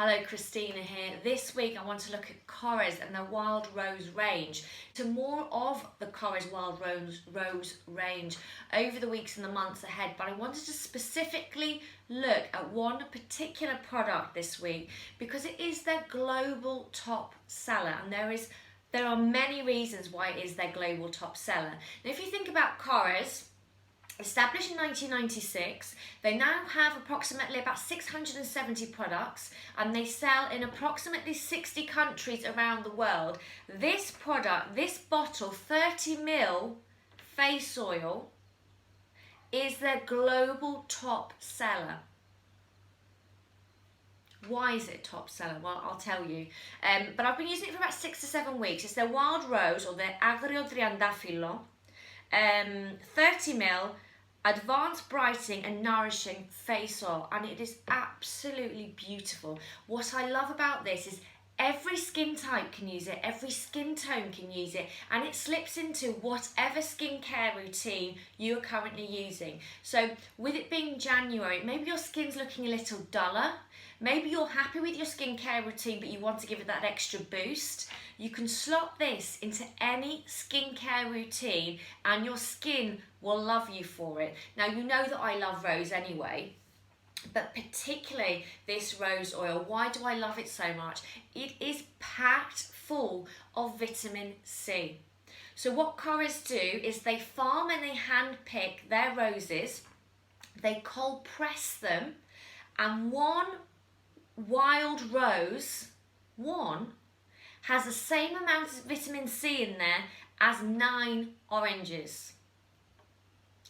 Hello, Christina here. This week I want to look at Korres and the Wild Rose range. To more of the Korres Wild Rose range over the weeks and the months ahead, but I wanted to specifically look at one particular product this week because it is their global top seller, and there are many reasons why it is their global top seller. Now, if you think about Korres, established in 1996, they now have approximately about 670 products and they sell in approximately 60 countries around the world. This product, this bottle, 30ml face oil, is their global top seller. Why is it top seller? Well, I'll tell you. But I've been using it for about 6 to 7 weeks. It's their Wild Rose, or their Agrio Triandafilo, 30ml Advanced Brightening and Nourishing Face Oil, and it is absolutely beautiful. What I love about this is every skin type can use it, every skin tone can use it, and it slips into whatever skincare routine you are currently using. So with it being January, maybe your skin's looking a little duller, maybe you're happy with your skincare routine but you want to give it that extra boost. You can slot this into any skincare routine and your skin will love you for it. Now, you know that I love rose anyway, but particularly this rose oil. Why do I love it so much? It is packed full of vitamin C. So what Korres do is they farm and they hand pick their roses, they cold press them, and one wild rose, has the same amount of vitamin C in there as 9 oranges.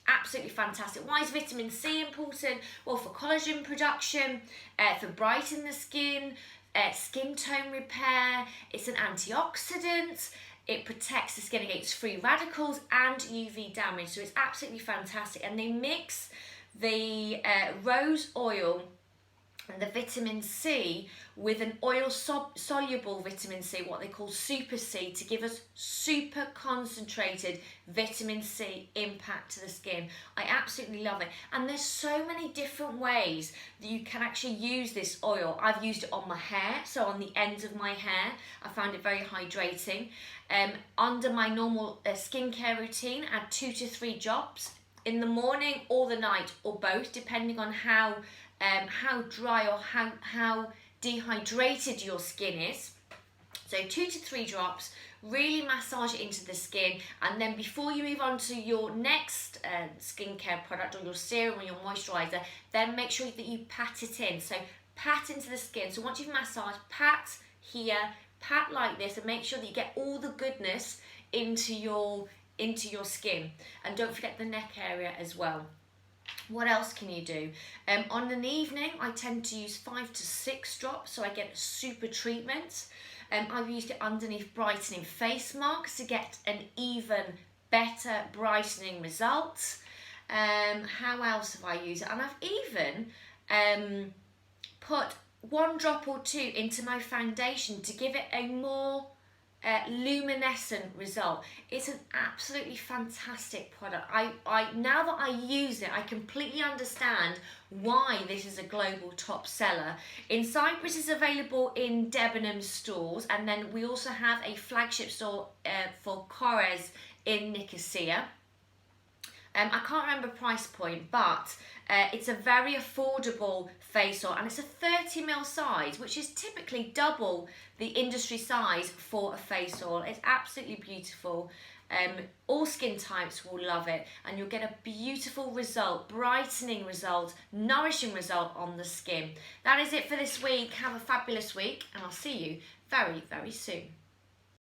Absolutely fantastic. Why is vitamin C important? Well, for collagen production, for brightening the skin, skin tone repair. It's an antioxidant. It protects the skin against free radicals and UV damage. So it's absolutely fantastic. And they mix the rose oil and the vitamin C with an oil soluble vitamin C, what they call super C, to give us super concentrated vitamin C impact to the skin. I absolutely love it. And there's so many different ways that you can actually use this oil. I've used it on my hair, so on the ends of my hair. I found it very hydrating. Under my normal skincare routine, add 2 to 3 drops in the morning or the night, or both, depending on how dry or how dehydrated your skin is. So 2 to 3 drops, really massage it into the skin, and then before you move on to your next skincare product or your serum or your moisturizer, then make sure that you pat it in. So pat into the skin. So once you've massaged, pat here, pat like this, and make sure that you get all the goodness into your skin. And don't forget the neck area as well. What else can you do? On an evening, I tend to use 5 to 6 drops, so I get a super treatment. I've used it underneath brightening face marks to get an even better brightening result. How else have I used it? And I've even put 1 drop or 2 into my foundation to give it a more luminescent result. It's an absolutely fantastic product. I now that I use it, I completely understand why this is a global top seller. In Cyprus, it's available in Debenham stores, and then we also have a flagship store for Korres in Nicosia. I can't remember price point, but it's a very affordable face oil, and it's a 30ml size, which is typically double the industry size for a face oil. It's absolutely beautiful. All skin types will love it, and you'll get a beautiful result, brightening result, nourishing result on the skin. That is it for this week. Have a fabulous week, and I'll see you very, very soon.